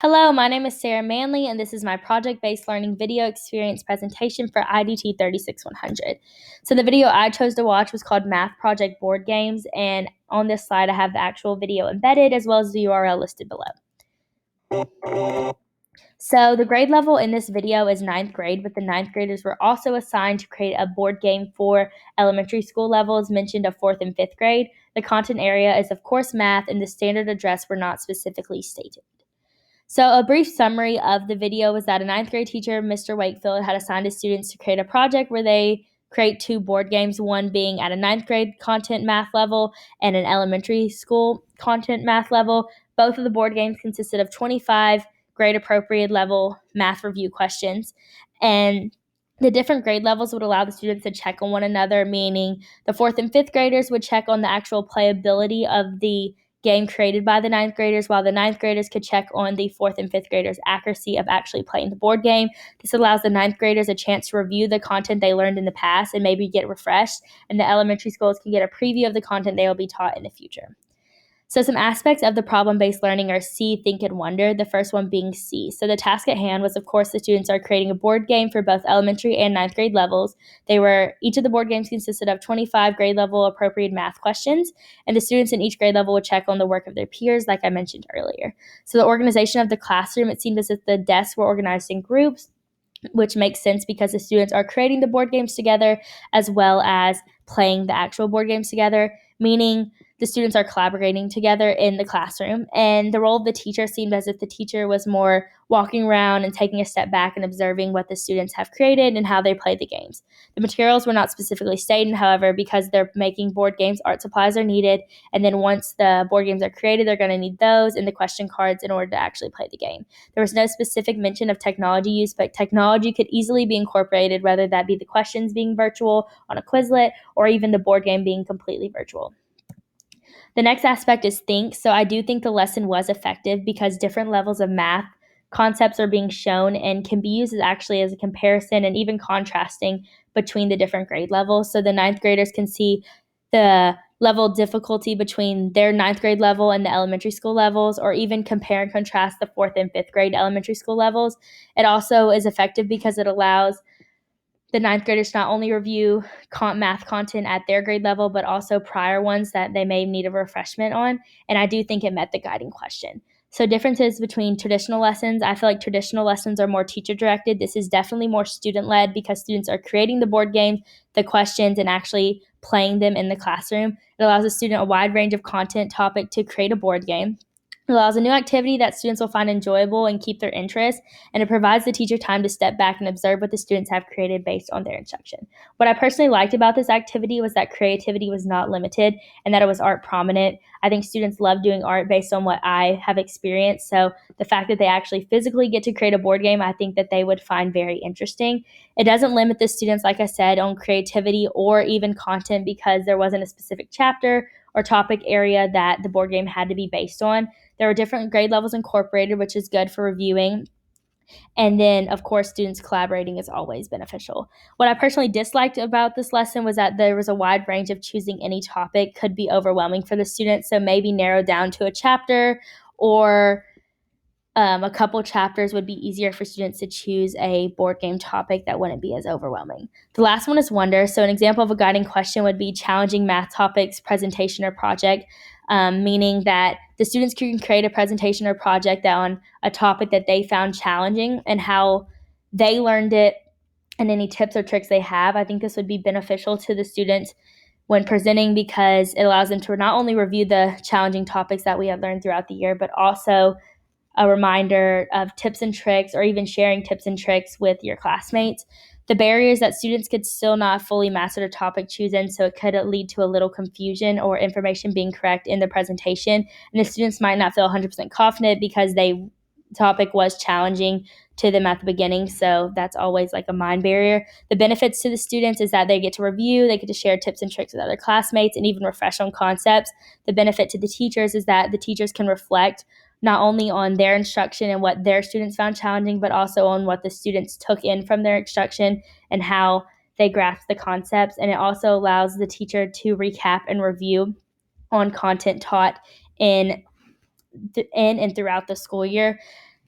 Hello, my name is Sarah Manley, and this is my project-based learning video experience presentation for IDT 36100. So the video I chose to watch was called Math Project Board Games, and on this slide I have the actual video embedded as well as the URL listed below. So the grade level in this video is ninth grade, but the ninth graders were also assigned to create a board game for elementary school levels mentioned of fourth and fifth grade. The content area is of course math, and the standard address were not specifically stated. So a brief summary of the video was that a ninth grade teacher, Mr. Wakefield, had assigned his students to create a project where they create two board games, one being at a ninth grade content math level and an elementary school content math level. Both of the board games consisted of 25 grade appropriate level math review questions. And the different grade levels would allow the students to check on one another, meaning the fourth and fifth graders would check on the actual playability of the game created by the ninth graders, while the ninth graders could check on the fourth and fifth graders' accuracy of actually playing the board game. This allows the ninth graders a chance to review the content they learned in the past and maybe get refreshed, and the elementary schools can get a preview of the content they will be taught in the future. So some aspects of the problem-based learning are see, think, and wonder, the first one being see. So the task at hand was, of course, the students are creating a board game for both elementary and ninth grade levels. Each of the board games consisted of 25 grade level appropriate math questions, and the students in each grade level would check on the work of their peers, like I mentioned earlier. So the organization of the classroom, it seemed as if the desks were organized in groups, which makes sense because the students are creating the board games together as well as playing the actual board games together, meaning the students are collaborating together in the classroom. And the role of the teacher seemed as if the teacher was more walking around and taking a step back and observing what the students have created and how they play the games. The materials were not specifically stated, however, because they're making board games, art supplies are needed. And then once the board games are created, they're going to need those and the question cards in order to actually play the game. There was no specific mention of technology use, but technology could easily be incorporated, whether that be the questions being virtual on a Quizlet or even the board game being completely virtual. The next aspect is think. So I do think the lesson was effective because different levels of math concepts are being shown and can be used as a comparison and even contrasting between the different grade levels. So the ninth graders can see the level of difficulty between their ninth grade level and the elementary school levels, or even compare and contrast the fourth and fifth grade elementary school levels. It also is effective because it allows the ninth graders not only review math content at their grade level, but also prior ones that they may need a refreshment on. And I do think it met the guiding question. So differences between traditional lessons, I feel like traditional lessons are more teacher directed. This is definitely more student led because students are creating the board games, the questions, and actually playing them in the classroom. It allows a student a wide range of content topic to create a board game. It allows a new activity that students will find enjoyable and keep their interest, and it provides the teacher time to step back and observe what the students have created based on their instruction. What I personally liked about this activity was that creativity was not limited and that it was art prominent. I think students love doing art based on what I have experienced, so the fact that they actually physically get to create a board game, I think that they would find very interesting. It doesn't limit the students, like I said, on creativity or even content because there wasn't a specific chapter or topic area that the board game had to be based on. There were different grade levels incorporated, which is good for reviewing. And then, of course, students collaborating is always beneficial. What I personally disliked about this lesson was that there was a wide range of choosing any topic could be overwhelming for the students. So maybe narrow down to a chapter or a couple chapters would be easier for students to choose a board game topic that wouldn't be as overwhelming. The last one is wonder. So an example of a guiding question would be challenging math topics, presentation, or project, meaning that the students can create a presentation or project on a topic that they found challenging and how they learned it and any tips or tricks they have. I think this would be beneficial to the students when presenting because it allows them to not only review the challenging topics that we have learned throughout the year, but also a reminder of tips and tricks or even sharing tips and tricks with your classmates. The barriers that students could still not fully master the topic chosen, so it could lead to a little confusion or information being correct in the presentation. And the students might not feel 100% confident because the topic was challenging to them at the beginning, so that's always like a mind barrier. The benefits to the students is that they get to review, they get to share tips and tricks with other classmates, and even refresh on concepts. The benefit to the teachers is that the teachers can reflect not only on their instruction and what their students found challenging, but also on what the students took in from their instruction and how they grasped the concepts. And it also allows the teacher to recap and review on content taught in and throughout the school year.